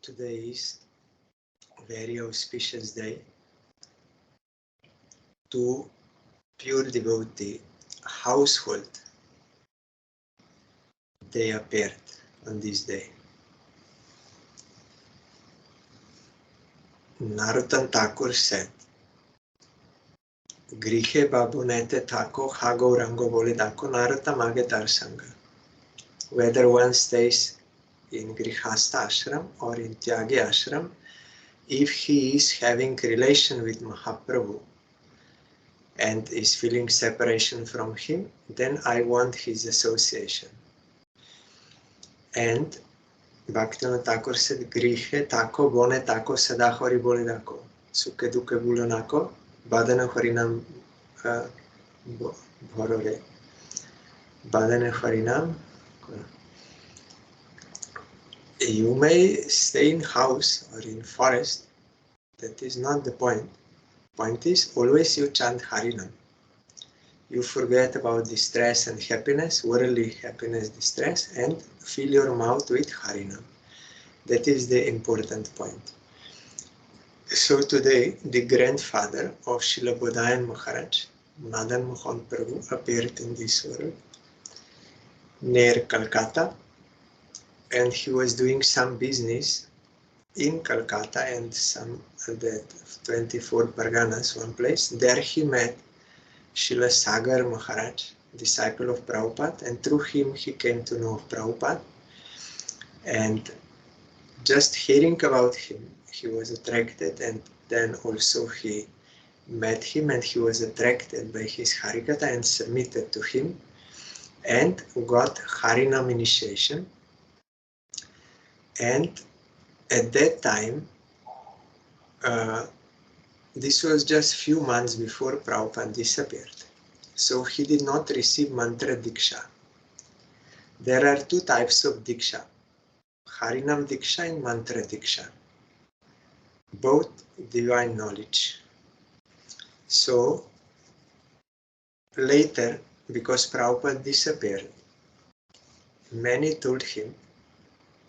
Today is a very auspicious day. Two pure devotee household, they appeared on this day. Narottam Thakur said, Grihe babu nete thako, hago rango bole dako, Narottam age tar sanga. Whether one stays in Grihastha ashram or in Tyagi ashram, if he is having relation with Mahaprabhu and is feeling separation from him, then I want his association. And Bhaktivinoda Thakur said, Grihe tako bone tako sadahori bole dako. Sukhe dukhe bulonako, badana harinam bhorore. Badana harinam. You may stay in house or in forest. That is not the point. Point is, always you chant Harinam. You forget about distress and happiness, worldly happiness, distress, and fill your mouth with Harinam. That is the important point. So today, the grandfather of Srila Bodhayan Maharaj, Madan Mohon Prabhu, appeared in this world near Calcutta, and he was doing some business in Calcutta and some of the 24 Parganas, one place. There he met Srila Sagar Maharaj, disciple of Prabhupada, and through him he came to know Prabhupada. And just hearing about him, he was attracted, and then also he met him and he was attracted by his Harikatha and submitted to him and got Harinam initiation. And at that time, this was just few months before Prabhupada disappeared. So he did not receive mantra diksha. There are two types of diksha, Harinam diksha and mantra diksha, both divine knowledge. So later, because Prabhupada disappeared, many told him,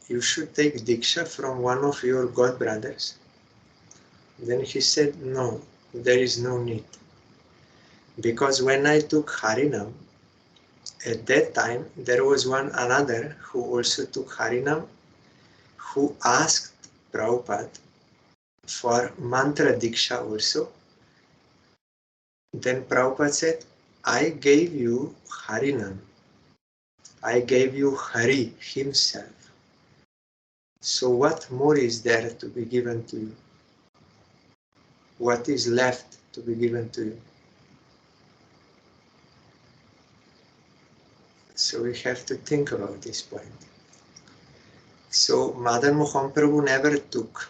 you should take diksha from one of your god brothers. Then he said, no, there is no need. Because when I took Harinam, at that time there was another who also took Harinam, who asked Prabhupada for mantra diksha also. Then Prabhupada said, I gave you Harinam. I gave you Hari himself. So what more is there to be given to you? What is left to be given to you? So we have to think about this point. So Madan Mohan Prabhu never took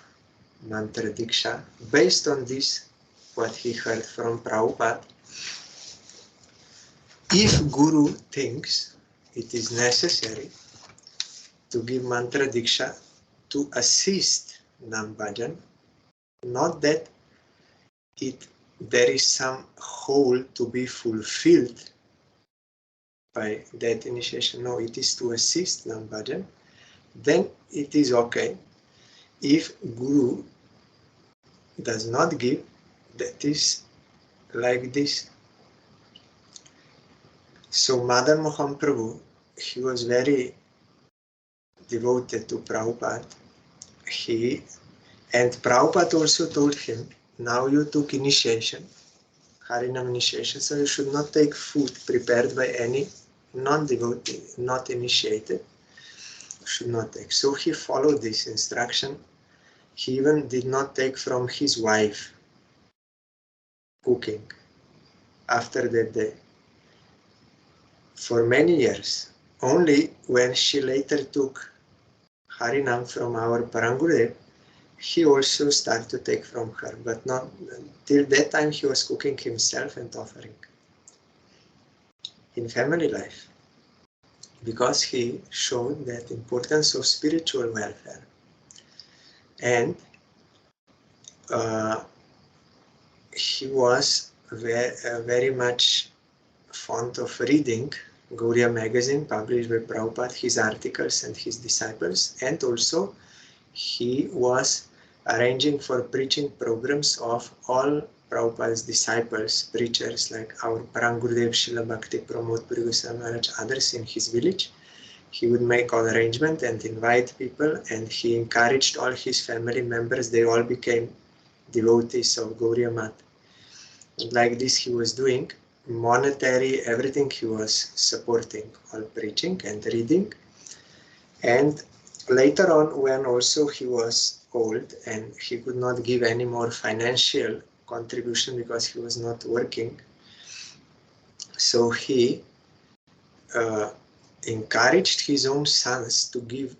mantra diksha. Based on this, what he heard from Prabhupada, if Guru thinks it is necessary to give mantra diksha to assist Nam Bhajan, not that there is some hole to be fulfilled by that initiation, no, it is to assist Nam Bhajan, then it is okay. If Guru does not give, that is like this. So Madan Mohan Prabhu, he was very devoted to Prabhupada. And Prabhupada also told him, now you took initiation, Harinam initiation, so you should not take food prepared by any non-devotee, not initiated, should not take. So he followed this instruction. He even did not take from his wife cooking after that day. For many years, only when she later took Harinam from our Parangurudev, he also started to take from her, but not till that time he was cooking himself and offering in family life, because he showed that importance of spiritual welfare. And he was very much fond of reading Gauriya magazine published by Prabhupada, his articles and his disciples, and also he was arranging for preaching programs of all Prabhupada's disciples, preachers like our Parang Gurudev, Srila Bhakti Pramod Puri Goswami Maharaj, others in his village. He would make all arrangement and invite people, and he encouraged all his family members. They all became devotees of Gauriya Mat. And like this he was doing, monetary, everything he was supporting, all preaching and reading. And later on, when also he was old and he could not give any more financial contribution because he was not working, so he encouraged his own sons to give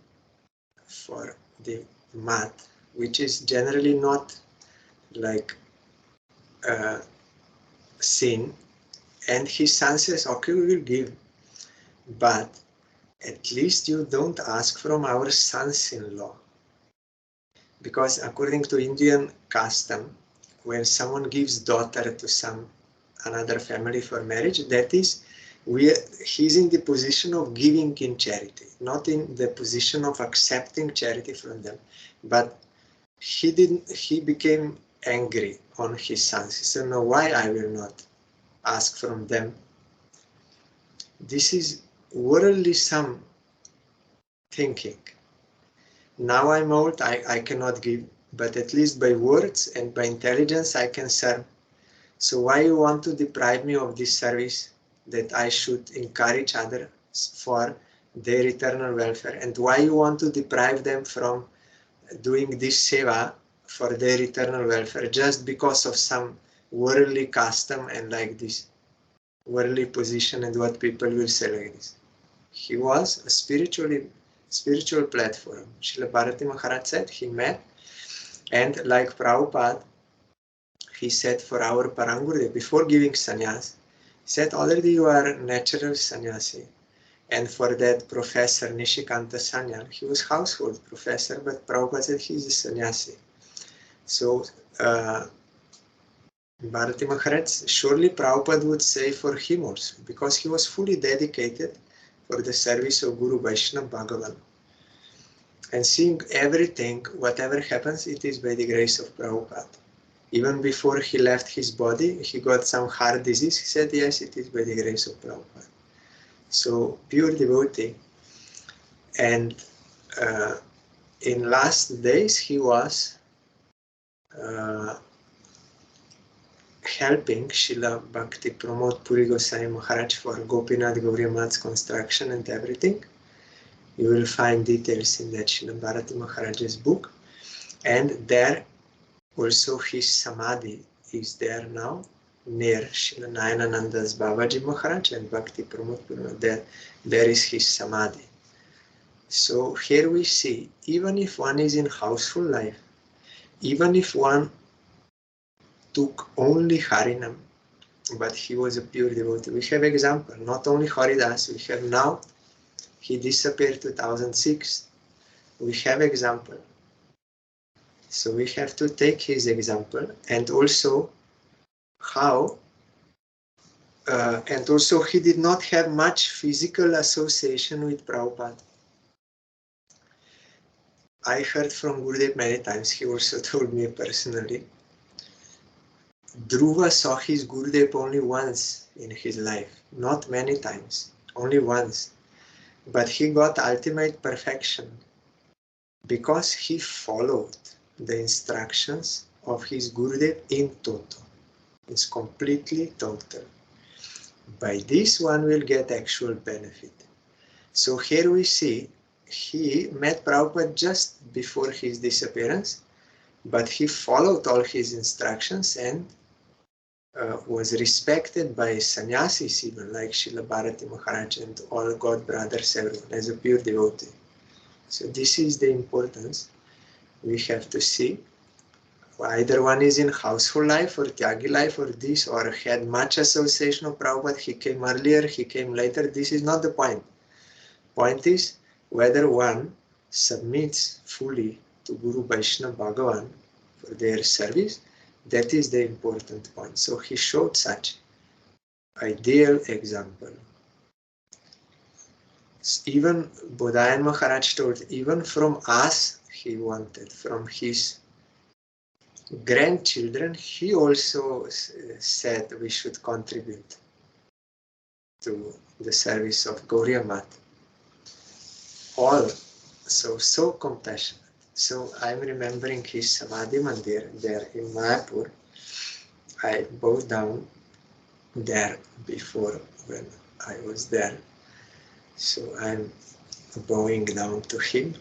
for the mat, which is generally not like sin. And his son says, okay, we will give, but at least you don't ask from our sons-in-law. Because according to Indian custom, when someone gives daughter to another family for marriage, that is, he's in the position of giving in charity, not in the position of accepting charity from them. But he became angry on his sons. He said, no, why I will not ask from them? This is worldly some thinking. Now I'm old, I cannot give, but at least by words and by intelligence I can serve. So why you want to deprive me of this service that I should encourage others for their eternal welfare? And why you want to deprive them from doing this seva for their eternal welfare just because of some worldly custom and like this worldly position and what people will say like this? He was a spiritual platform. Srila Bharati Maharaj said he met, and like Prabhupada, he said for our Parang Gurudev, before giving sannyas, he said already you are a natural sannyasi. And for that professor Nishikanta Sanyal, he was household professor, but Prabhupada said he is a sannyasi. So Bharati Maharaj, surely Prabhupada would say for him also, because he was fully dedicated for the service of Guru Vaishnava Bhagavan. And seeing everything, whatever happens, it is by the grace of Prabhupada. Even before he left his body, he got some heart disease. He said, yes, it is by the grace of Prabhupada. So, pure devotee. And in last days, he was helping Srila Bhakti Pramod Puri Goswami Maharaj for Gopinath Gauriya Mat's construction and everything. You will find details in that Srila Bharati Maharaj's book. And there also his samadhi is there now, near Srila Nayanananda's Babaji Maharaj and Bhakti Pramod Puri. There is his samadhi. So here we see, even if one is in houseful life, even if one took only Harinam, but he was a pure devotee. We have example, not only Haridas, we have now, he disappeared 2006. We have example. So we have to take his example, and also how, and also he did not have much physical association with Prabhupada. I heard from Gurudev many times, he also told me personally, Dhruva saw his Gurudev only once in his life, not many times, only once. But he got ultimate perfection because he followed the instructions of his Gurudev in toto. It's completely total. By this one will get actual benefit. So here we see he met Prabhupada just before his disappearance, but he followed all his instructions and was respected by sannyasis even, like Srila Bharati Maharaj and all God brothers, everyone, as a pure devotee. So this is the importance we have to see. Either one is in household life or Tyagi life or this, or had much association of Prabhupada, he came earlier, he came later. This is not the point. Point is whether one submits fully to Guru Vaishnava Bhagavan for their service. That is the important point. So he showed such ideal example. Even Bodhayan Maharaj told, even from us, he wanted from his grandchildren. He also said we should contribute to the service of Gauriya Mat. All so compassionate. So I'm remembering his Samadhi Mandir there in Mayapur. I bowed down there before when I was there. So I'm bowing down to him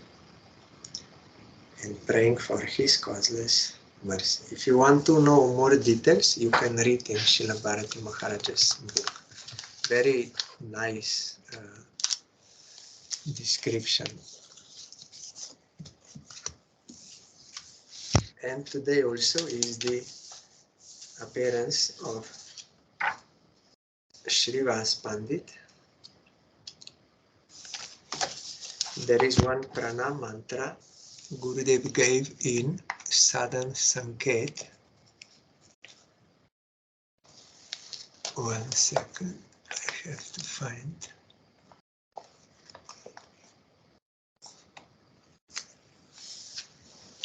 and praying for his causeless mercy. If you want to know more details, you can read in Srila Bharati Maharaja's book. Very nice description. And today also is the appearance of Srivas Pandit. There is one pranam mantra Gurudev gave in Sadhan Sanket. One second, I have to find.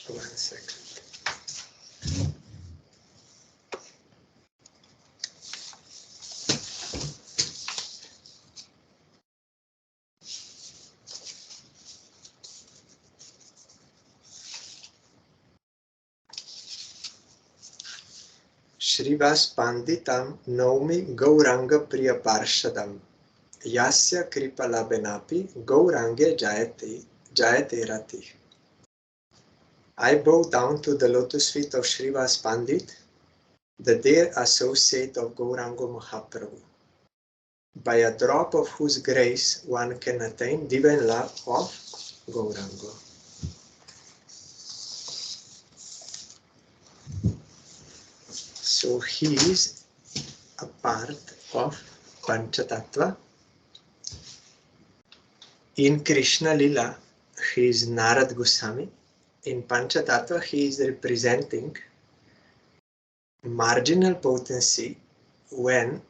One second. Srivas Panditam Naumi Gauranga Priya Parshadam Yasya Kripala Benapi Gaurange Jayate Rati. I bow down to the lotus feet of Srivas Pandit, the dear associate of Gauranga Mahaprabhu, by a drop of whose grace one can attain divine love of Gauranga. So he is a part of Panchatattva. In Krishna Lila, he is Narad Goswami. In Panchatattva, he is representing marginal potency when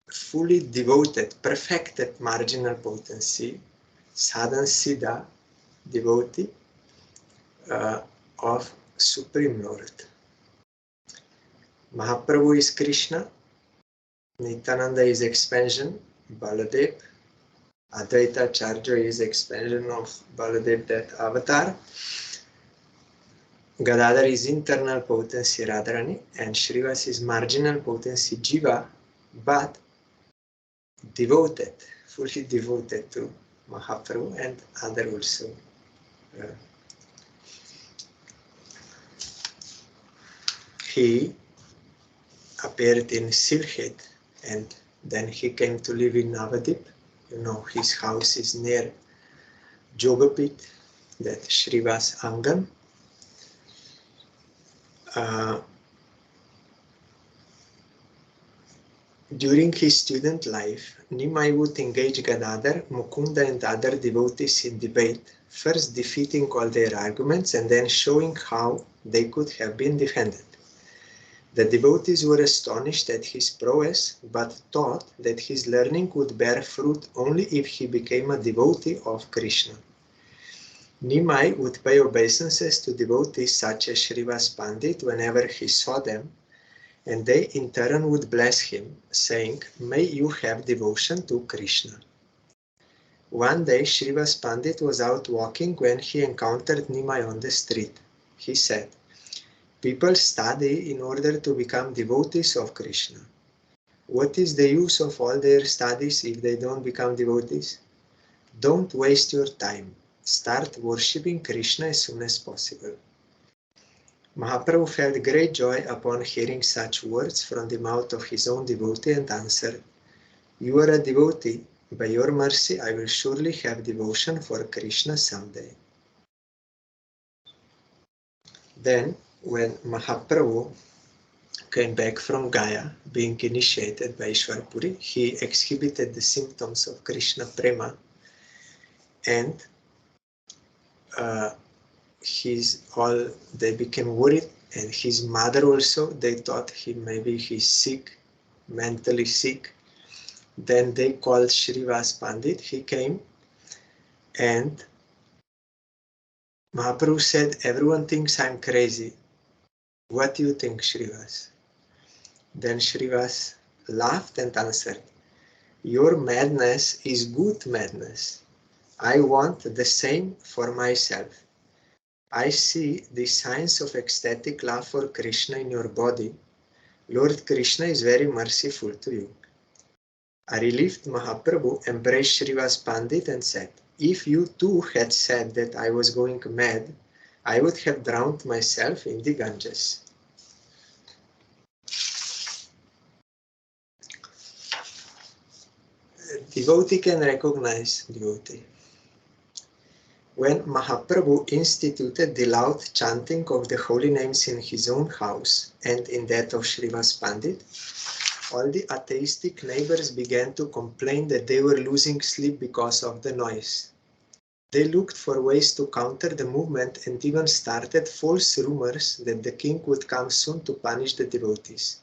fully devoted, perfected marginal potency, sadhan siddha devotee of Supreme Lord. Mahaprabhu is Krishna, Nityananda is expansion, Baladev, Advaita Acharya is expansion of Baladev, that avatar. Gadadhar is internal potency Radharani, and Srivas is marginal potency Jiva, but devoted, fully devoted to Mahaprabhu and other also. He appeared in Sylhet and then he came to live in Navadip. You know, his house is near Jogapit, that Srivas Angan. During his student life, Nimai would engage Gadadhar, Mukunda and other devotees in debate, first defeating all their arguments and then showing how they could have been defended. The devotees were astonished at his prowess, but thought that his learning would bear fruit only if he became a devotee of Krishna. Nimai would pay obeisances to devotees such as Srivas Pandit whenever he saw them, and they in turn would bless him, saying, "May you have devotion to Krishna." One day Srivas Pandit was out walking when he encountered Nimai on the street. He said, "People study in order to become devotees of Krishna. What is the use of all their studies if they don't become devotees? Don't waste your time. Start worshipping Krishna as soon as possible." Mahaprabhu felt great joy upon hearing such words from the mouth of his own devotee and answered, "You are a devotee. By your mercy, I will surely have devotion for Krishna someday." Then, when Mahaprabhu came back from Gaya, being initiated by Ishwarpuri, he exhibited the symptoms of Krishna Prema, and they became worried, and his mother also, they thought maybe he's sick, mentally sick. Then they called Srivas Pandit. He came and Mahaprabhu said, everyone thinks I'm crazy. What do you think, Srivas? Then Srivas laughed and answered, your madness is good madness. I want the same for myself. I see the signs of ecstatic love for Krishna in your body. Lord Krishna is very merciful to you. A relieved Mahaprabhu embraced Srivas Pandit and said, if you too had said that I was going mad, I would have drowned myself in the Ganges. Devotee can recognize devotee. When Mahaprabhu instituted the loud chanting of the holy names in his own house and in that of Srivas Pandit, all the atheistic neighbors began to complain that they were losing sleep because of the noise. They looked for ways to counter the movement and even started false rumors that the king would come soon to punish the devotees.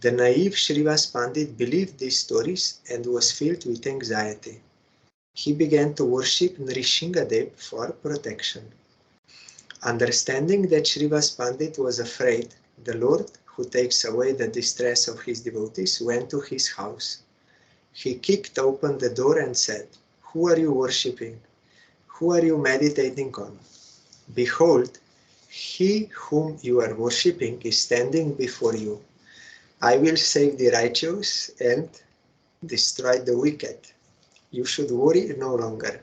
The naive Srivas Pandit believed these stories and was filled with anxiety. He began to worship Nrishingadev for protection. Understanding that Srivas Pandit was afraid, the Lord, who takes away the distress of his devotees, went to his house. He kicked open the door and said, who are you worshipping? Who are you meditating on? Behold, he whom you are worshipping is standing before you. I will save the righteous and destroy the wicked. You should worry no longer.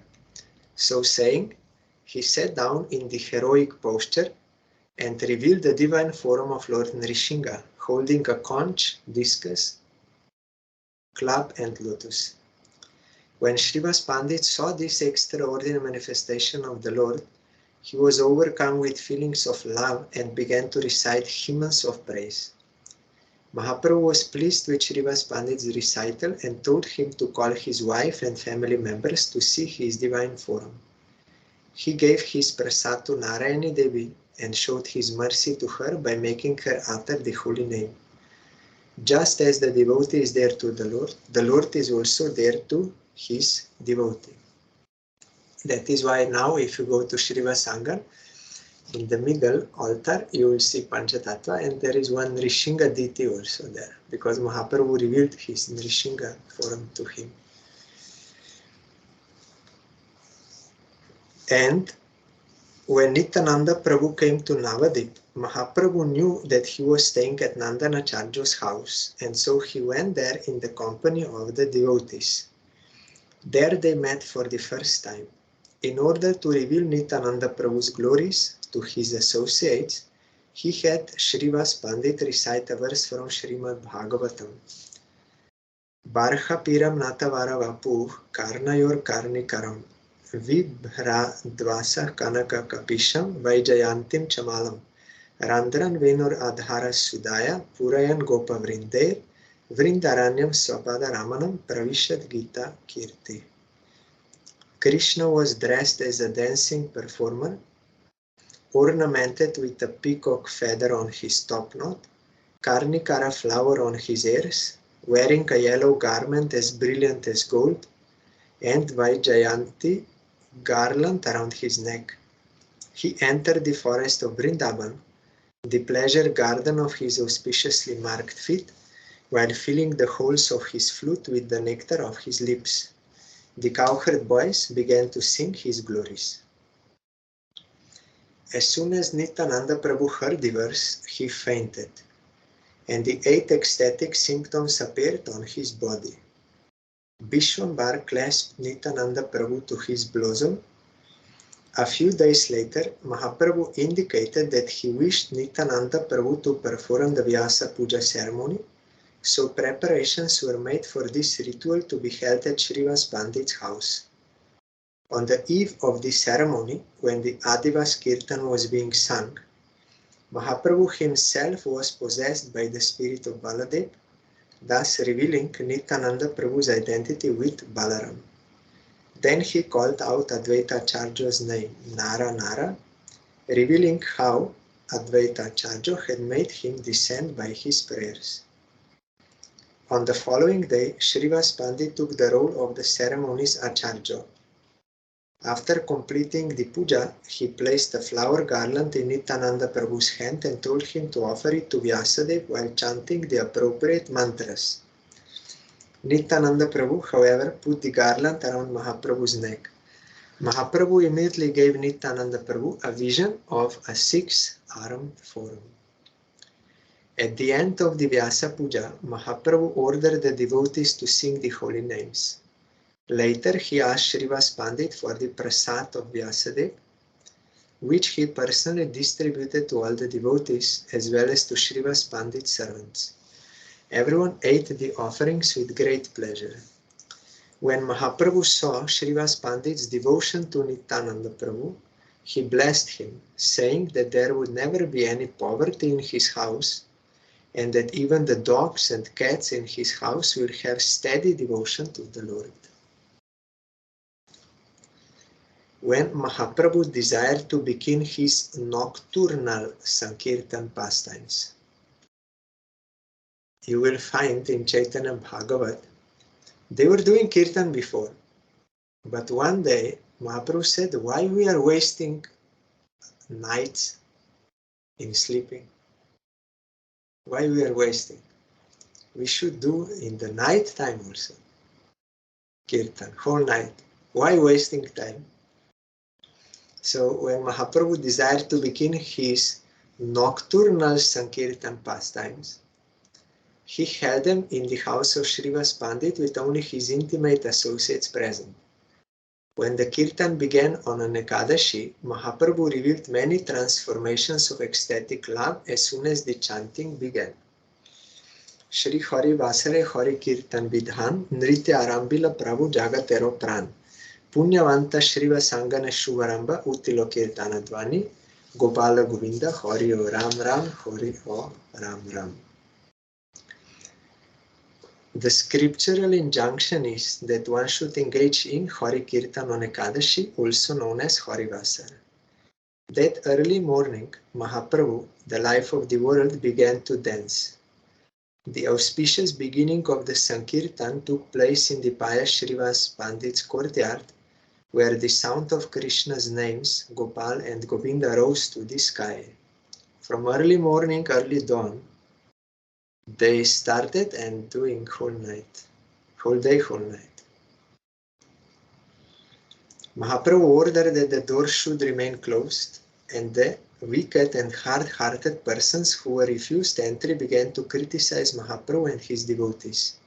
So saying, he sat down in the heroic posture and revealed the divine form of Lord Nrishinga, holding a conch, discus, club, and lotus. When Srivas Pandit saw this extraordinary manifestation of the Lord, he was overcome with feelings of love and began to recite hymns of praise. Mahaprabhu was pleased with Srivas Pandit's recital and told him to call his wife and family members to see his divine form. He gave his prasad to Narayani Devi and showed his mercy to her by making her utter the holy name. Just as the devotee is there to the Lord is also there to his devotee. That is why now if you go to Srivas Angan, in the middle altar you will see Panchatattva and there is one Nrishinga deity also there because Mahaprabhu revealed his Nrishinga form to him. And when Nityananda Prabhu came to Navadip, Mahaprabhu knew that he was staying at Nandanacharya's house, and so he went there in the company of the devotees. There they met for the first time. In order to reveal Nityananda Prabhu's glories to his associates, he had Srivas Pandit recite a verse from Srimad Bhagavatam. Barha Piram Natavara Vapu Karnayor Karnikaram Vibhradvasa Kanaka Kapisham Vaijayantim Chamalam Randran Venur Adhara Sudaya Purayan Gopa Vrinde Vrindaranyam Swapada Ramanam Pravishad Gita Kirti. Krishna was dressed as a dancing performer, ornamented with a peacock feather on his topknot, Karnikara flower on his ears, wearing a yellow garment as brilliant as gold, and Vaijayanti garland around his neck. He entered the forest of Vrindavan, the pleasure garden of his auspiciously marked feet, while filling the holes of his flute with the nectar of his lips. The cowherd boys began to sing his glories. As soon as Nityananda Prabhu heard the verse, he fainted, and the 8 ecstatic symptoms appeared on his body. Vishwambar clasped Nityananda Prabhu to his bosom. A few days later, Mahaprabhu indicated that he wished Nityananda Prabhu to perform the Vyasa Puja ceremony, so preparations were made for this ritual to be held at Srivas Pandit's house. On the eve of the ceremony, when the Adivas Kirtan was being sung, Mahaprabhu himself was possessed by the spirit of Baladev, thus revealing Nityananda Prabhu's identity with Balaram. Then he called out Advaita Acharya's name, Nara Nara, revealing how Advaita Acharya had made him descend by his prayers. On the following day, Srivas Pandit took the role of the ceremony's Acharya. After completing the puja, he placed a flower garland in Nityananda Prabhu's hand and told him to offer it to Vyasadeva while chanting the appropriate mantras. Nityananda Prabhu, however, put the garland around Mahaprabhu's neck. Mahaprabhu immediately gave Nityananda Prabhu a vision of a six-armed form. At the end of the Vyasa Puja, Mahaprabhu ordered the devotees to sing the holy names. Later, he asked Srivas Pandit for the prasad of Vyasadeva, which he personally distributed to all the devotees as well as to Srivas Pandit's servants. Everyone ate the offerings with great pleasure. When Mahaprabhu saw Srivas Pandit's devotion to Nityananda Prabhu, he blessed him, saying that there would never be any poverty in his house, and that even the dogs and cats in his house will have steady devotion to the Lord. When Mahaprabhu desired to begin his nocturnal Sankirtan pastimes, you will find in Chaitanya Bhagavat, they were doing Kirtan before, but one day Mahaprabhu said, why we are wasting nights in sleeping? Why we are wasting? We should do in the night time also Kirtan, whole night. Why wasting time? So when Mahaprabhu desired to begin his nocturnal Sankirtan pastimes, he held them in the house of Srivas Pandit with only his intimate associates present. When the Kirtan began on an Ekadashi, Mahaprabhu revealed many transformations of ecstatic love as soon as the chanting began. Shri Hari Vasare Hari Kirtan Vidhan Nritya Arambila Prabhu Jagatero Pran Punyavanta Shriva Sangana Shuvaramba Utilo Kirtanadvani Gopala Govinda Hari O Ram Ram Hari O Ram Ram. The scriptural injunction is that one should engage in Hari Kirtan on Ekadashi, also known as Hari Vasara. That early morning, Mahaprabhu, the life of the world, began to dance. The auspicious beginning of the Sankirtan took place in the pious Srivas Pandit's courtyard, where the sound of Krishna's names, Gopal and Govinda, rose to the sky. From early morning, early dawn, they started and doing whole day, whole night. Mahaprabhu ordered that the doors should remain closed, and the wicked and hard-hearted persons who were refused entry began to criticize Mahaprabhu and his devotees.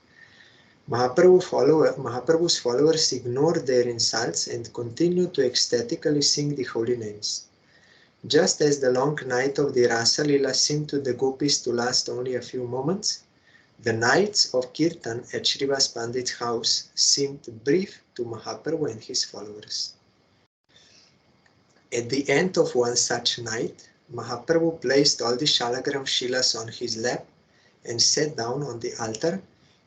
Mahaprabhu's followers ignored their insults and continued to ecstatically sing the holy names. Just as the long night of the Rasa Lila seemed to the gopis to last only a few moments, the nights of Kirtan at Srivas Pandit's house seemed brief to Mahaprabhu and his followers. At the end of one such night, Mahaprabhu placed all the Shalagram Shilas on his lap and sat down on the altar,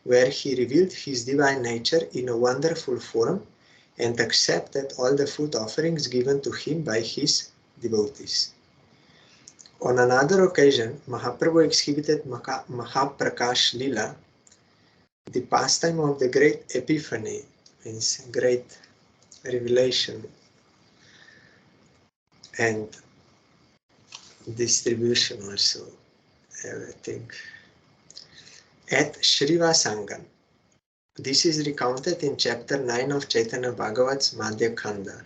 where he revealed his divine nature in a wonderful form and accepted all the food offerings given to him by his devotees. On another occasion, Mahaprabhu exhibited Mahaprakash Lila, the pastime of the great epiphany, means great revelation and distribution also, everything, at Srivasangam. This is recounted in chapter 9 of Chaitanya Bhagavat's Madhya Khanda.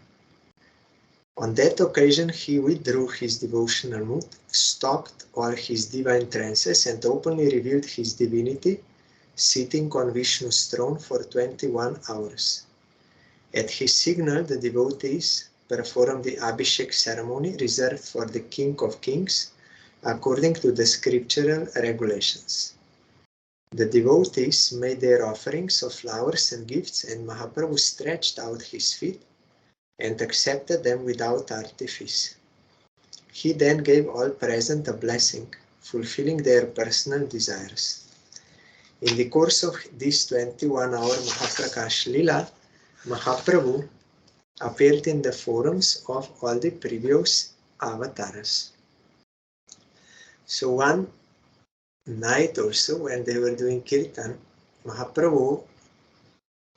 On that occasion, he withdrew his devotional mood, stopped all his divine trances, and openly revealed his divinity, sitting on Vishnu's throne for 21 hours. At his signal, the devotees performed the Abhishek ceremony reserved for the King of Kings, according to the scriptural regulations. The devotees made their offerings of flowers and gifts, and Mahaprabhu stretched out his feet and accepted them without artifice. He then gave all present a blessing, fulfilling their personal desires. In the course of this 21-hour Mahaprakash Lila, Mahaprabhu appeared in the forms of all the previous avatars. So one night also, when they were doing Kirtan, Mahaprabhu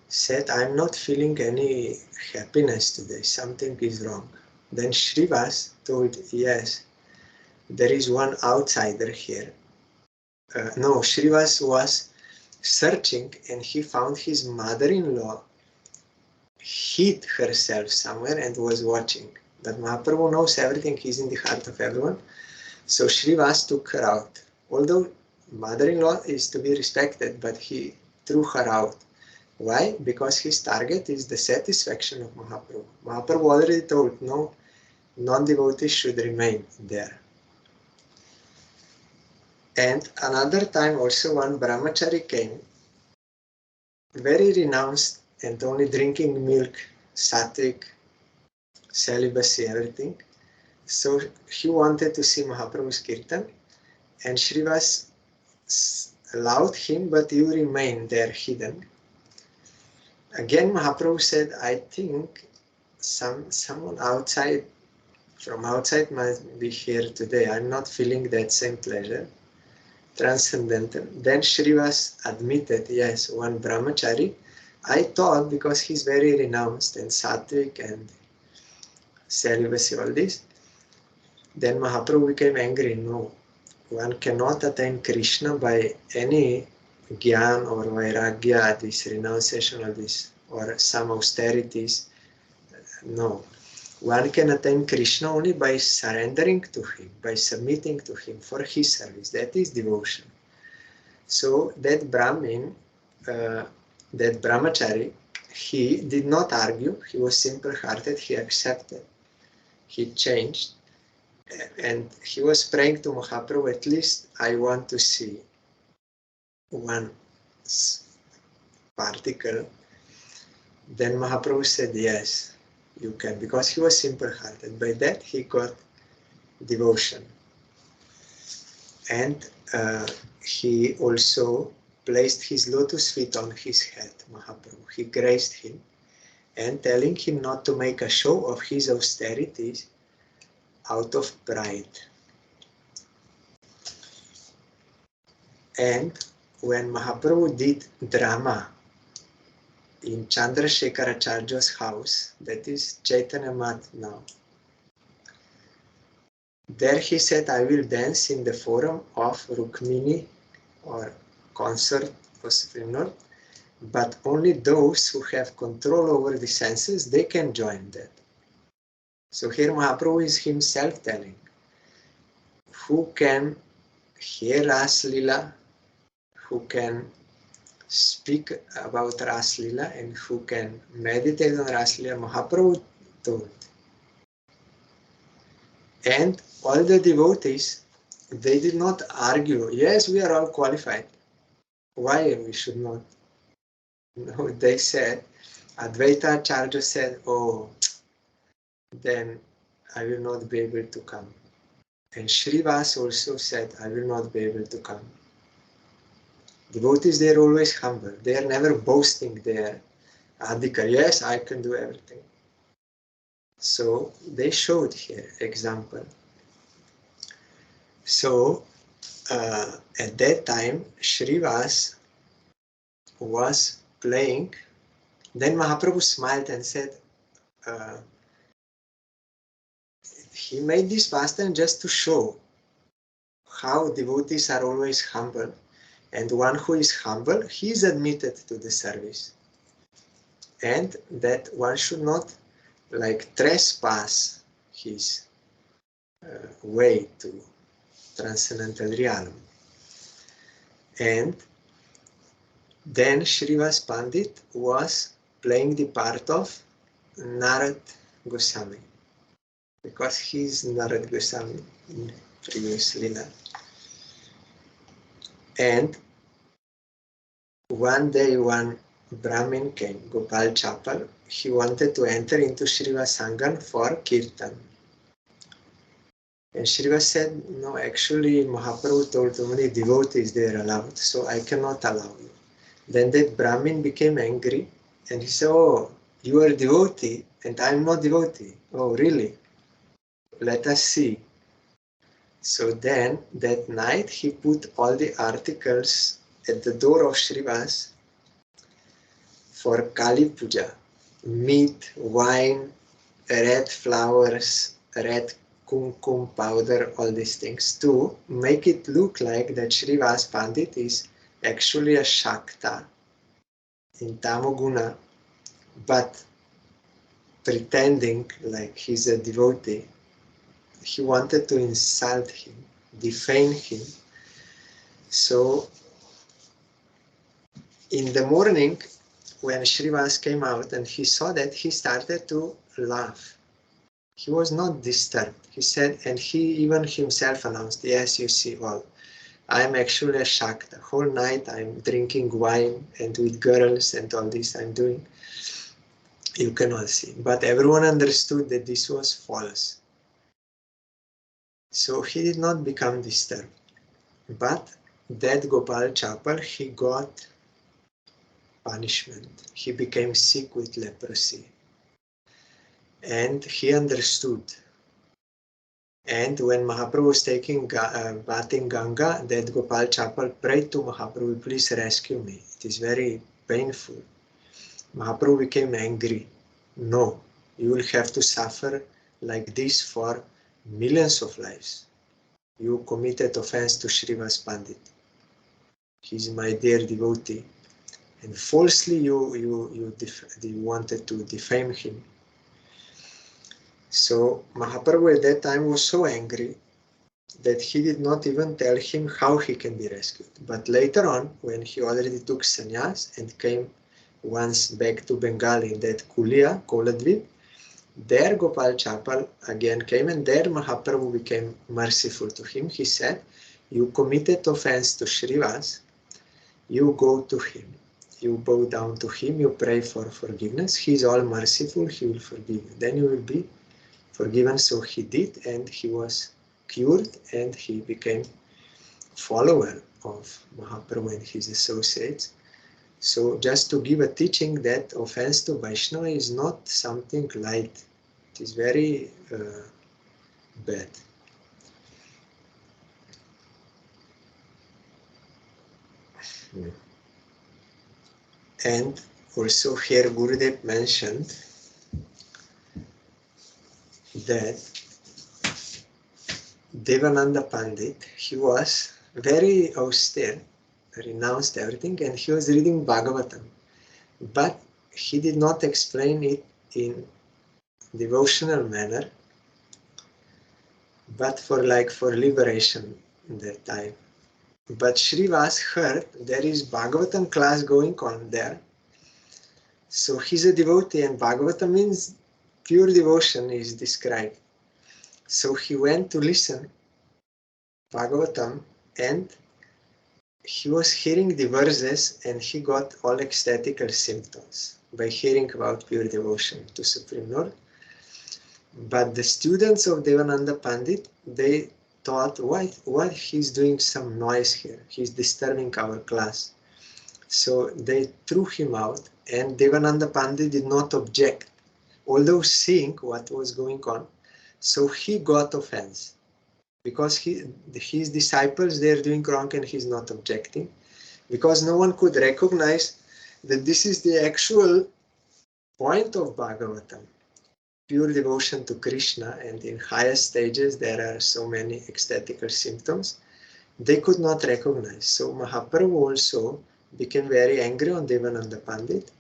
said, I'm not feeling any happiness today, something is wrong. Then Srivas told, yes, there is one outsider here. No, Srivas was searching and he found his mother-in-law hid herself somewhere and was watching. But Mahaprabhu knows everything, he's in the heart of everyone. So Srivas took her out. Although mother-in-law is to be respected, but he threw her out. Why? Because his target is the satisfaction of Mahaprabhu. Mahaprabhu already told, no, non-devotees should remain there. And another time also one brahmachari came, very renounced and only drinking milk, sattvic, celibacy, everything. So he wanted to see Mahaprabhu's kirtan, and Srivas allowed him, but you remain there hidden. Again, Mahaprabhu said, I think someone outside, from outside might be here today. I'm not feeling that same pleasure. Transcendental. Then Srivas admitted, yes, one brahmachari. I thought because he's very renounced and sattvic and celibacy, all this. Then Mahaprabhu became angry. No, one cannot attain Krishna by any gyan or vairagya, this renunciation of this, or some austerities. No. One can attain Krishna only by surrendering to him, by submitting to him for his service. That is devotion. So that Brahmin, that brahmachari, he did not argue. He was simple-hearted. He accepted. He changed. And he was praying to Mahaprabhu, at least I want to see one particle. Then Mahaprabhu said, yes, you can, because he was simple-hearted. By that he got devotion. And he also placed his lotus feet on his head, Mahaprabhu. He graced him and telling him not to make a show of his austerities out of pride. And when Mahaprabhu did drama in Chandrasekharacharya's house, that is Chaitanya Math now, there he said, I will dance in the forum of Rukmini or consort of Supreme Lord, but only those who have control over the senses, they can join that. So here Mahaprabhu is himself telling, who can hear Ras Lila, who can speak about Ras Lila, and who can meditate on Ras Lila, Mahaprabhu told. And all the devotees, they did not argue, yes, we are all qualified. Why we should not? No, they said, Advaita Acharya said, oh, then I will not be able to come. And Srivas also said, I will not be able to come. Devotees, they are always humble. They are never boasting their adhikar. Yes, I can do everything. So they showed here example. So at that time, Srivas was playing. Then Mahaprabhu smiled and said, he made this pastime just to show how devotees are always humble. And one who is humble, he is admitted to the service. And that one should not like trespass his way to transcendental realm. And then Srivas Pandit was playing the part of Narad Goswami, because he is Narad Goswami in previous Lila. And one day one Brahmin came, Gopal Chapal. He wanted to enter into Srivas Sangam for Kirtan. And Srivas said, no, actually Mahaprabhu told too many devotees they are allowed, so I cannot allow you. Then that Brahmin became angry and he said, oh, you are a devotee and I am not devotee. Oh, really? Let us see. So then that night he put all the articles at the door of Srivas for Kali Puja, meat, wine, red flowers, red kumkum powder, all these things to make it look like that Srivas Pandit is actually a Shakta in Tamoguna, but pretending like he's a devotee. He wanted to insult him, defame him. So in the morning, when Srivas came out and he saw that, he started to laugh. He was not disturbed. He said, and he even himself announced, yes, you see, well, I'm actually a Shakta. The whole night I'm drinking wine and with girls and all this I'm doing. You can all see. But everyone understood that this was false. So he did not become disturbed. But that Gopal Chapal, he got punishment. He became sick with leprosy. And he understood. And when Mahaprabhu was taking bath in Ganga, that Gopal Chapal prayed to Mahaprabhu, please rescue me. It is very painful. Mahaprabhu became angry. No, you will have to suffer like this for millions of lives. You committed offense to Srivas Pandit. He's my dear devotee. And falsely you wanted to defame him. So Mahaprabhu at that time was so angry that he did not even tell him how he can be rescued. But later on, when he already took sannyas and came once back to Bengal in that Kulia, Koladvip, there Gopal Chapal again came, and there Mahaprabhu became merciful to him. He said, you committed offense to Srivas, you go to him. You bow down to him, you pray for forgiveness. He is all merciful, he will forgive you. Then you will be forgiven. So he did, and he was cured, and he became follower of Mahaprabhu and his associates. So just to give a teaching that offense to Vaishnava is not something light. It is very bad. And also here Gurudev mentioned that Devananda Pandit, he was very austere, renounced everything, and he was reading Bhagavatam. But he did not explain it in devotional manner, but for liberation in that time. But Srivas heard there is Bhagavatam class going on there. So he's a devotee, and Bhagavatam means pure devotion is described. So he went to listen Bhagavatam, and he was hearing the verses, and he got all ecstatical symptoms by hearing about pure devotion to Supreme Lord. But the students of Devananda Pandit, they thought, why he's doing some noise here? He's disturbing our class. So they threw him out, and Devananda Pandit did not object, although seeing what was going on. So he got offense, because his disciples, they're doing wrong and he's not objecting, because no one could recognize that this is the actual point of Bhagavatam, pure devotion to Krishna, and in higher stages there are so many ecstatical symptoms. They could not recognize. So Mahaprabhu also became very angry on Devananda Pandit,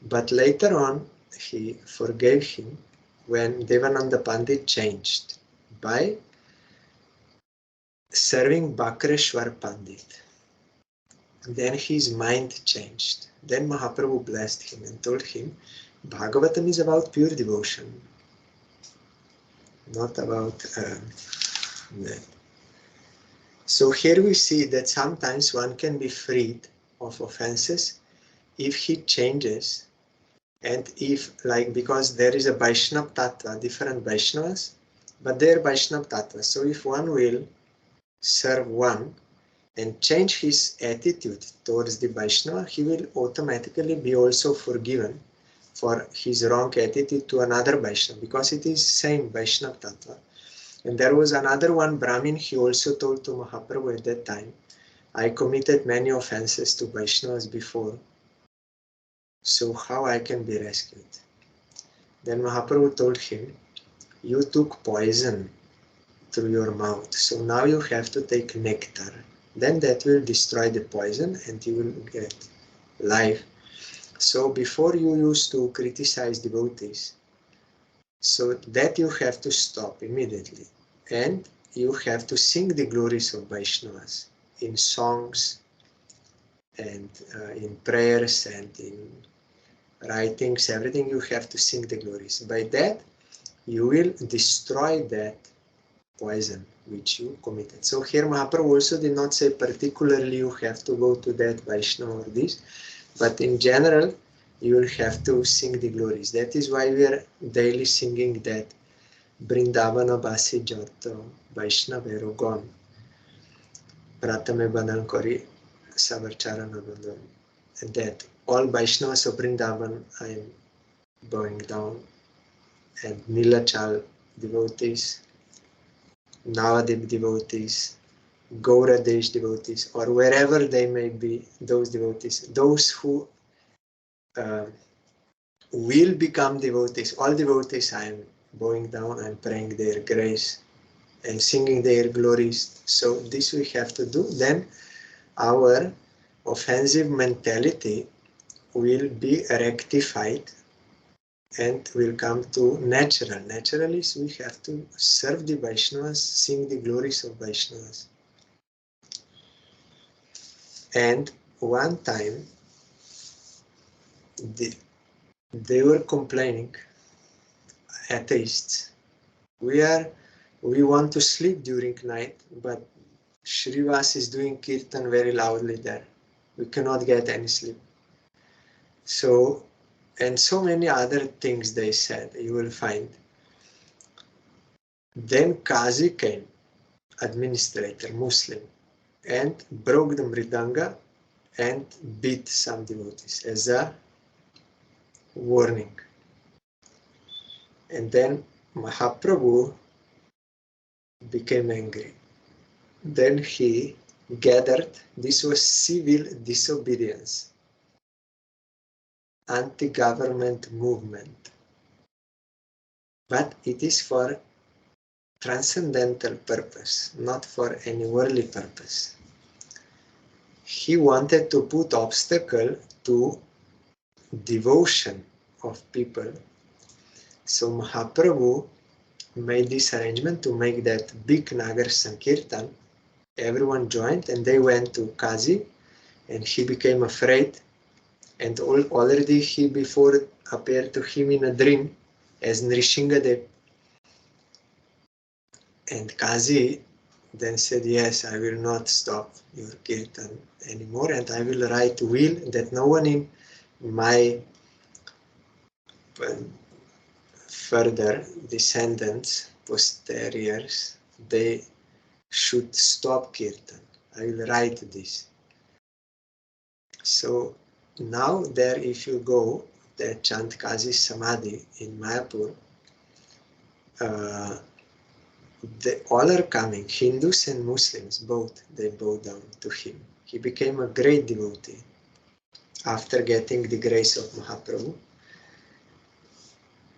but later on he forgave him when Devananda Pandit changed by serving Bakreshwar Pandit. Then his mind changed. Then Mahaprabhu blessed him and told him, Bhagavatam is about pure devotion, not about that. So here we see that sometimes one can be freed of offenses if he changes, and if, because there is a Vaishnava Tattva, different Vaishnavas, but they are Vaishnava Tattva. So if one will serve one and change his attitude towards the Vaishnava, he will automatically be also forgiven for his wrong attitude to another Vaishnava, because it is same Vaishnava Tattva. And there was another one, Brahmin, he also told to Mahaprabhu at that time, I committed many offenses to Vaishnavas before, So how I can be rescued? Then Mahaprabhu told him, you took poison through your mouth, so now you have to take nectar. Then that will destroy the poison and you will get life. So before you used to criticize devotees, so that you have to stop immediately. And you have to sing the glories of Vaishnavas in songs and in prayers and in writings, everything you have to sing the glories. By that, you will destroy that poison which you committed. So here Mahaprabhu also did not say particularly you have to go to that Vaishnava or this, but in general, you will have to sing the glories. That is why we are daily singing that Brindavana Basi Joto Vaishnavero Gon Pratame Badan Kori Savarcharana Bandhan. And that all Vaishnavas of Vrindavan I am bowing down, and Nilachal devotees, Navadev devotees, Gauradesh devotees, or wherever they may be, those devotees, those who will become devotees, all devotees I am bowing down and praying their grace and singing their glories. So this we have to do. Then our offensive mentality will be rectified and will come to natural. Naturally, so we have to serve the Vaishnavas, sing the glories of Vaishnavas. And one time, they were complaining, atheists, we want to sleep during night, but Srivas is doing kirtan very loudly there. We cannot get any sleep. So, and so many other things they said, you will find. Then Qazi came, administrator, Muslim, and broke the mridanga and beat some devotees as a warning. And then Mahaprabhu became angry. Then he gathered, this was civil disobedience, anti-government movement. But it is for transcendental purpose, not for any worldly purpose. He wanted to put obstacle to devotion of people. So Mahaprabhu made this arrangement to make that big Nagar Sankirtan. Everyone joined and they went to Qazi, and he became afraid, and already he before appeared to him in a dream as Nrishingadev. And Qazi then said, yes, I will not stop your kirtan anymore, and I will write will that no one in my further descendants, posteriors, they should stop kirtan. I will write this. So now there, if you go, there chant Qazi Samadhi in Mayapur, they all are coming, Hindus and Muslims, both, they bow down to him. He became a great devotee after getting the grace of Mahaprabhu.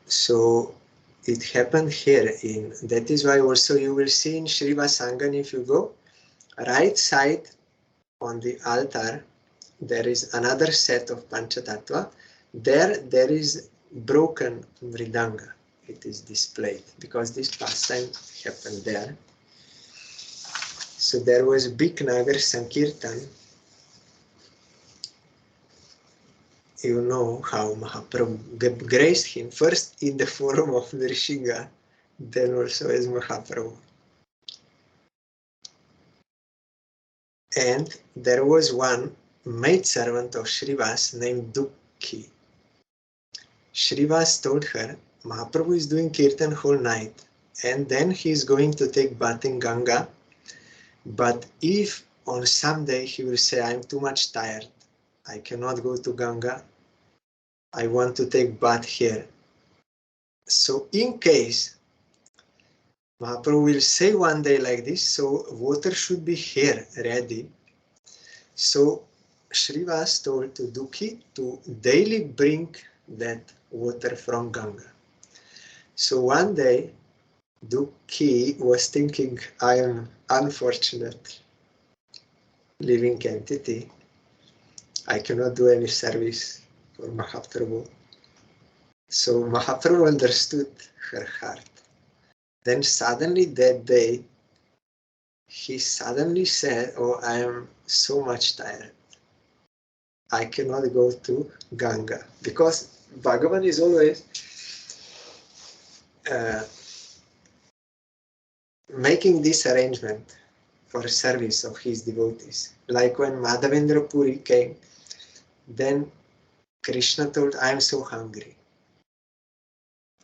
So it happened here that is why also you will see in Srivas Angan, if you go, right side on the altar, there is another set of Panchatattva. There is broken Mridanga. It is displayed because this pastime happened there. So there was big Nagar Sankirtan. You know how Mahaprabhu graced him first in the form of Nrishinga, then also as Mahaprabhu. And there was one maidservant of Srivas named Dukhi. Srivas told her, Mahaprabhu is doing kirtan whole night, and then he is going to take bath in Ganga. But if on some day he will say, I am too much tired, I cannot go to Ganga, I want to take bath here. So in case Mahaprabhu will say one day like this, so water should be here ready. So Srivas told to Dukhi to daily bring that water from Ganga. So one day, Dukhi was thinking, I am unfortunate living entity. I cannot do any service for Mahaprabhu. So Mahaprabhu understood her heart. Then suddenly that day, he suddenly said, oh, I am so much tired. I cannot go to Ganga. Because Bhagavan is always making this arrangement for service of his devotees. Like when Madhavendra Puri came, then Krishna told, I am so hungry.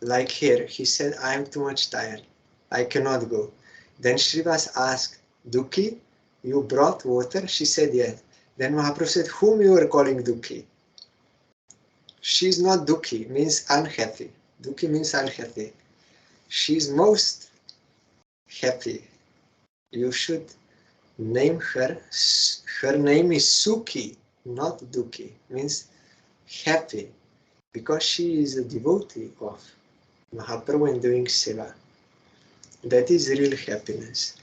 Like here, he said, I am too much tired. I cannot go. Then Srivas asked, Dukhi, you brought water? She said, yes. Then Mahaprabhu said, whom you are calling Dukhi? She is not Dukhi, means unhappy. Dukhi means unhappy. She is most happy. You should name her. Her name is Sukhi, not Dukhi, means happy, because she is a devotee of Mahaprabhu and doing seva. That is real happiness.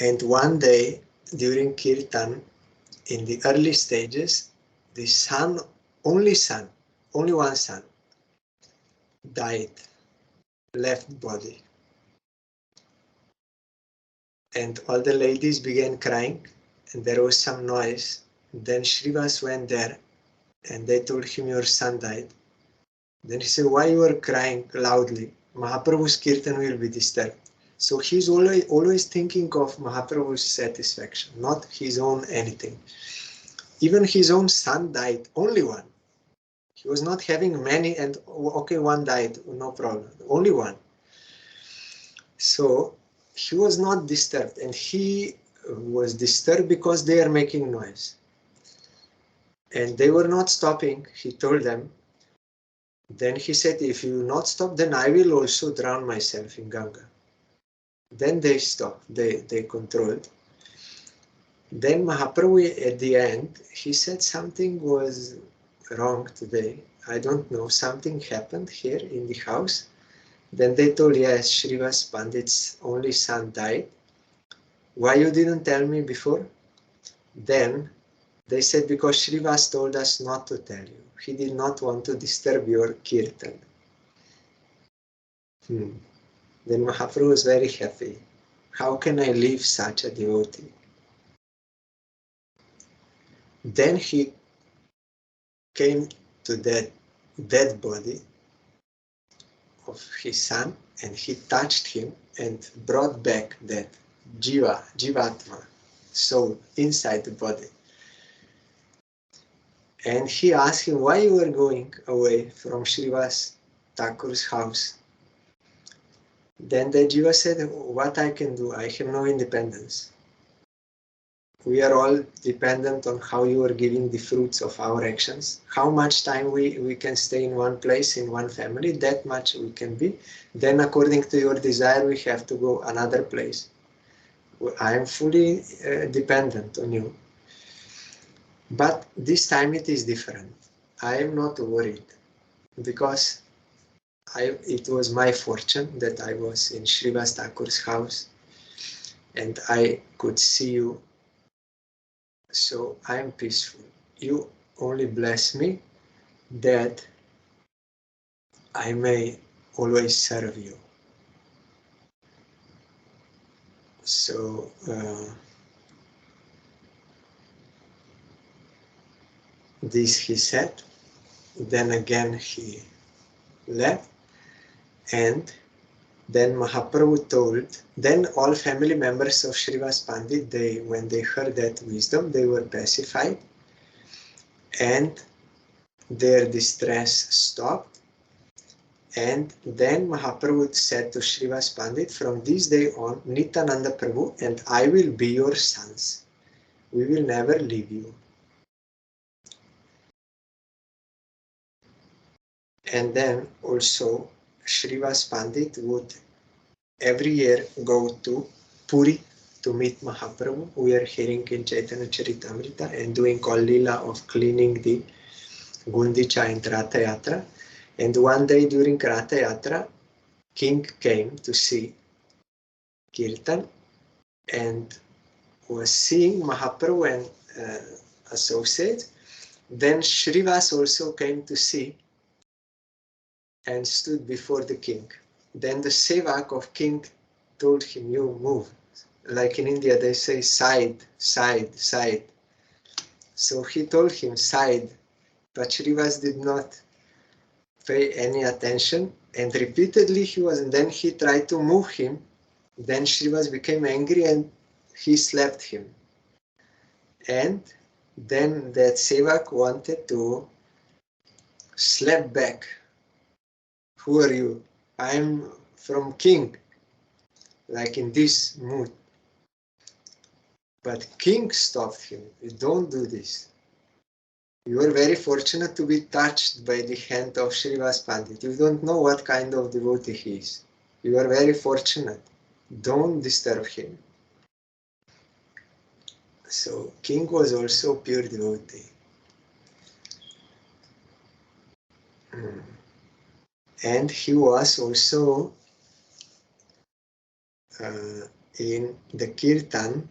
And one day during Kirtan, in the early stages, the son, only one son, died, left body. And all the ladies began crying, and there was some noise. Then Srivas went there, and they told him, your son died. Then he said, why you are crying loudly? Mahaprabhu's Kirtan will be disturbed. So he's always thinking of Mahaprabhu's satisfaction, not his own anything. Even his own son died, only one. He was not having many, and okay, one died, no problem, only one. So he was not disturbed, and he was disturbed because they are making noise. And they were not stopping, he told them. Then he said, if you not stop, then I will also drown myself in Ganga. Then they stopped, they controlled. Then Mahaprabhu at the end, he said something was wrong today. I don't know, something happened here in the house. Then they told, yes, Srivas Pandit's only son died. Why you didn't tell me before? Then they said, because Srivas told us not to tell you. He did not want to disturb your kirtan. Then Mahaprabhu was very happy. How can I leave such a devotee? Then he came to that dead body of his son, and he touched him and brought back that Jivatma, soul inside the body. And he asked him, why you were going away from Srivas Thakur's house? Then the Jiva said, what I can do? I have no independence. We are all dependent on how you are giving the fruits of our actions. How much time we can stay in one place, in one family, that much we can be. Then according to your desire, we have to go another place. I am fully dependent on you. But this time it is different. I am not worried, because it was my fortune that I was in Srivas Thakur's house and I could see you. So I am peaceful. You only bless me that I may always serve you. So this he said. Then again he left, and then Mahaprabhu told, then all family members of Srivas Pandit, when they heard that wisdom, they were pacified and their distress stopped. And then Mahaprabhu said to Srivas Pandit, from this day on, Nityananda Prabhu and I will be your sons. We will never leave you. And then also Srivas Pandit would every year go to Puri, to meet Mahaprabhu. We are hearing in Chaitanya Charitamrita and doing all lila of cleaning the Gundicha and Ratha Yatra. And one day during Ratha Yatra, king came to see Kirtan and was seeing Mahaprabhu and associates. Then Srivas also came to see and stood before the king. Then the sevak of king told him, you move. Like in India, they say side, side, side. So he told him side, but Srivas did not pay any attention, and repeatedly he was, and then he tried to move him. Then Srivas became angry and he slapped him. And then that sevak wanted to slap back. Who are you? I'm from king. Like in this mood. But king stopped him. You don't do this. You are very fortunate to be touched by the hand of Srivas Pandit. You don't know what kind of devotee he is. You are very fortunate. Don't disturb him. So king was also pure devotee. And he was also in the Kirtan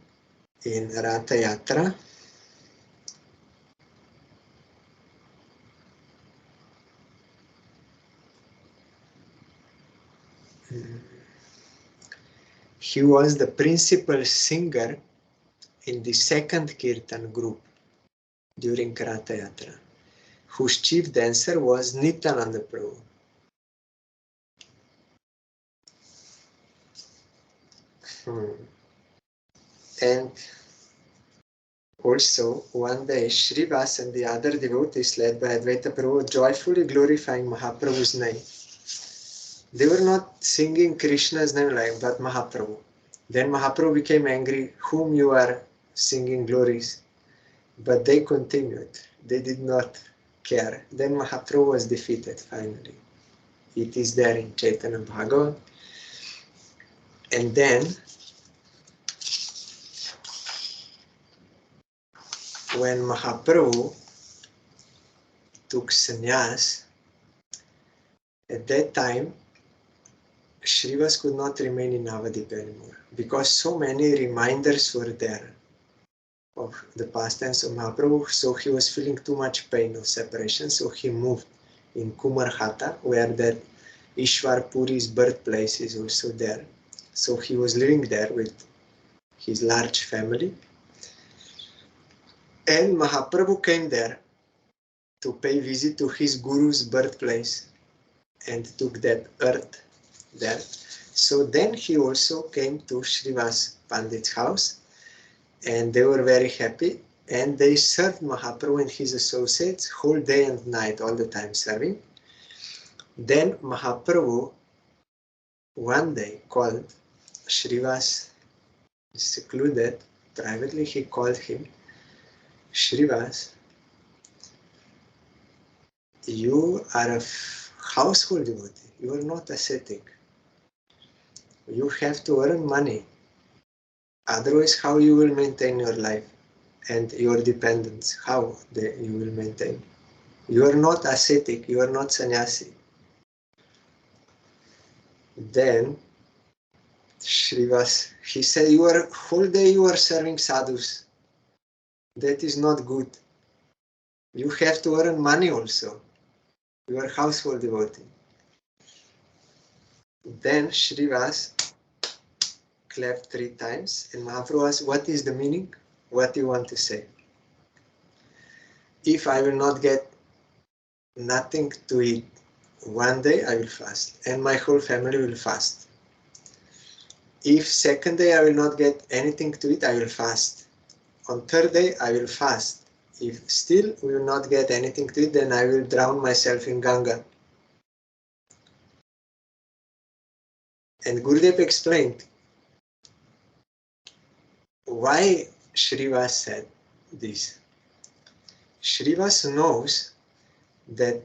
in Ratha Yatra. He was the principal singer in the second Kirtan group during Ratha Yatra, whose chief dancer was Nityananda Prabhu. And also, one day, Srivas and the other devotees led by Advaita Prabhu joyfully glorifying Mahaprabhu's name. They were not singing Krishna's name like, but Mahaprabhu. Then Mahaprabhu became angry, whom you are singing glories? But they continued. They did not care. Then Mahaprabhu was defeated finally. It is there in Chaitanya Bhagavat. And then, when Mahaprabhu took sannyas, at that time, Srivas could not remain in Navadip anymore because so many reminders were there of the pastimes of Mahaprabhu, so he was feeling too much pain of separation, so he moved in Kumarhata, where that Ishwar Puri's birthplace is also there. So he was living there with his large family. And Mahaprabhu came there to pay visit to his guru's birthplace and took that earth there. So then he also came to Srivas Pandit's house and they were very happy and they served Mahaprabhu and his associates whole day and night, all the time serving. Then Mahaprabhu one day called Srivas, secluded, privately he called him, Srivas, you are a household devotee, you are not ascetic. You have to earn money. Otherwise, how you will maintain your life and your dependence? How you will maintain? You are not ascetic, you are not sannyasi. Then Srivas, he said, whole day you are serving sadhus. That is not good. You have to earn money also. You are household devotee. Then Srivas clapped 3 times and Mahaprabhu asked, what is the meaning? What do you want to say? If I will not get nothing to eat, one day I will fast and my whole family will fast. If second day I will not get anything to eat, I will fast. On third day I will fast. If still we will not get anything to eat, then I will drown myself in Ganga. And Gurudev explained why Srivas said this. Srivas knows that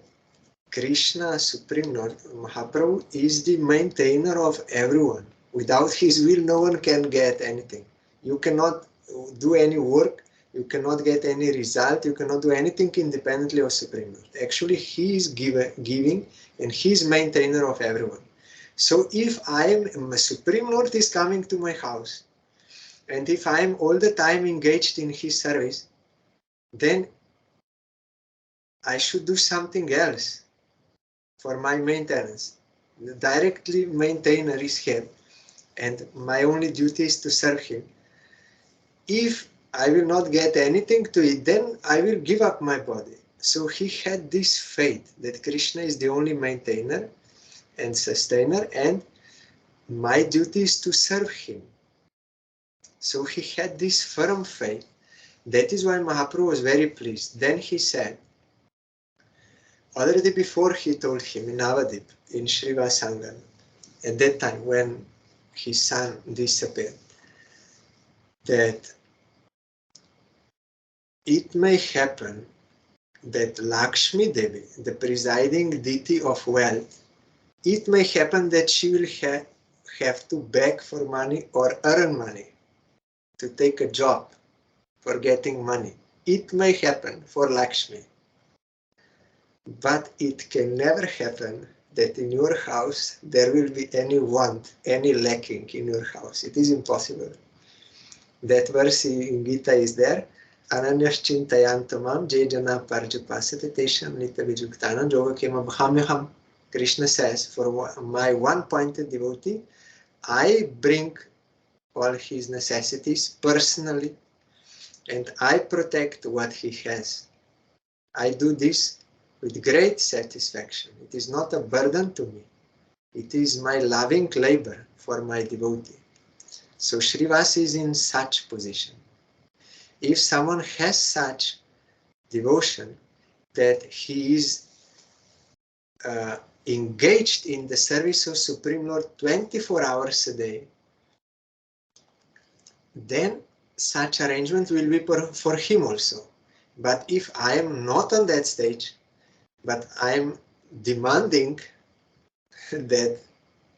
Krishna, Supreme Lord, Mahaprabhu, is the maintainer of everyone. Without his will, no one can get anything. You cannot do any work, you cannot get any result, you cannot do anything independently of Supreme Lord. Actually, He is giving and He is maintainer of everyone. So if Supreme Lord is coming to my house, and if I am all the time engaged in His service, then I should do something else for my maintenance. The directly maintainer is Him, and my only duty is to serve Him. If I will not get anything to it, then I will give up my body. So he had this faith that Krishna is the only maintainer and sustainer, and my duty is to serve Him. So he had this firm faith. That is why Mahaprabhu was very pleased. Then he said, already before he told him in Navadip, in Srivas, at that time when his son disappeared, that it may happen that Lakshmi Devi, the presiding deity of wealth, it may happen that she will have to beg for money or earn money to take a job for getting money. It may happen for Lakshmi. But it can never happen that in your house there will be any want, any lacking in your house. It is impossible. That verse in Gita is there. Ananyas chintayantamam jejana parjupasate tesham nitya vijuktanam jogakema bhamyaham. Krishna says, for my one-pointed devotee, I bring all his necessities personally, and I protect what he has. I do this with great satisfaction. It is not a burden to me. It is my loving labor for my devotee. So Srivas is in such position. If someone has such devotion that he is engaged in the service of Supreme Lord 24 hours a day, then such arrangement will be for him also. But if I am not on that stage, but I am demanding that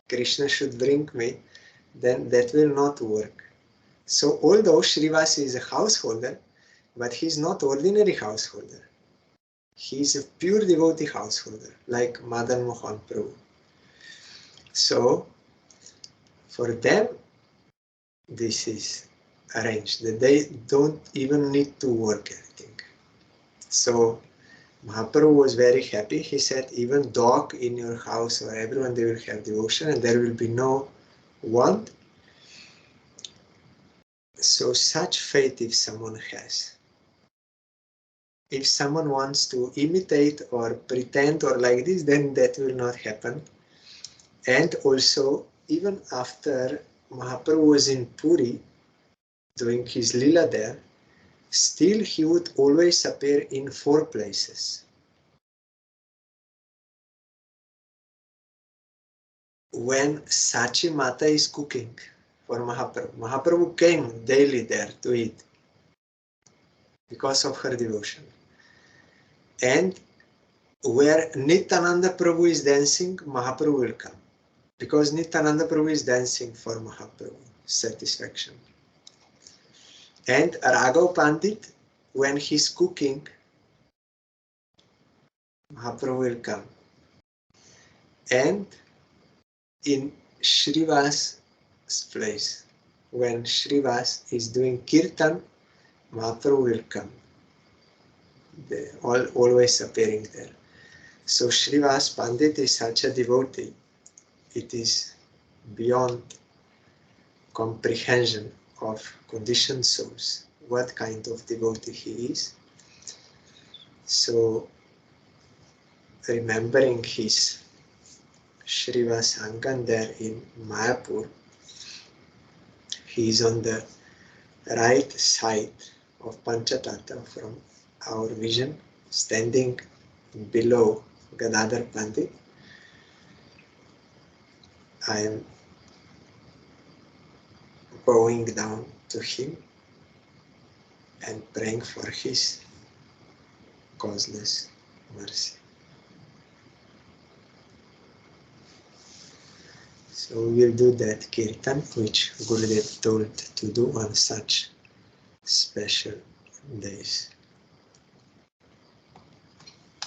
Krishna should bring me, then that will not work. So although Srivas is a householder, but he is not ordinary householder. He is a pure devotee householder, like Madan, Mohon, Prabhu. So for them, this is arranged, that they don't even need to work anything. So Mahaprabhu was very happy. He said, even dog in your house or everyone, they will have devotion and there will be no want. So such faith if someone has. If someone wants to imitate or pretend or like this, then that will not happen. And also, even after Mahaprabhu was in Puri, doing his lila there, still he would always appear in 4 places. When Sachi Mata is cooking for Mahaprabhu, Mahaprabhu came daily there to eat because of her devotion. And where Nityananda Prabhu is dancing, Mahaprabhu will come. Because Nityananda Prabhu is dancing for Mahaprabhu, satisfaction. And Raghav Pandit, when he's cooking, Mahaprabhu will come. And in Srivas' place, when Srivas is doing kirtan, Mahaprabhu will come. They always appearing there. So Srivas Pandit is such a devotee. It is beyond comprehension of conditioned souls, what kind of devotee he is. So remembering his Srivas Angan there in Mayapur, he is on the right side of Panchatattva from our vision, standing below Gadadhar Pandit. I am bowing down to him and praying for his causeless mercy. So we will do that kirtan which Gurudev told to do on such special days.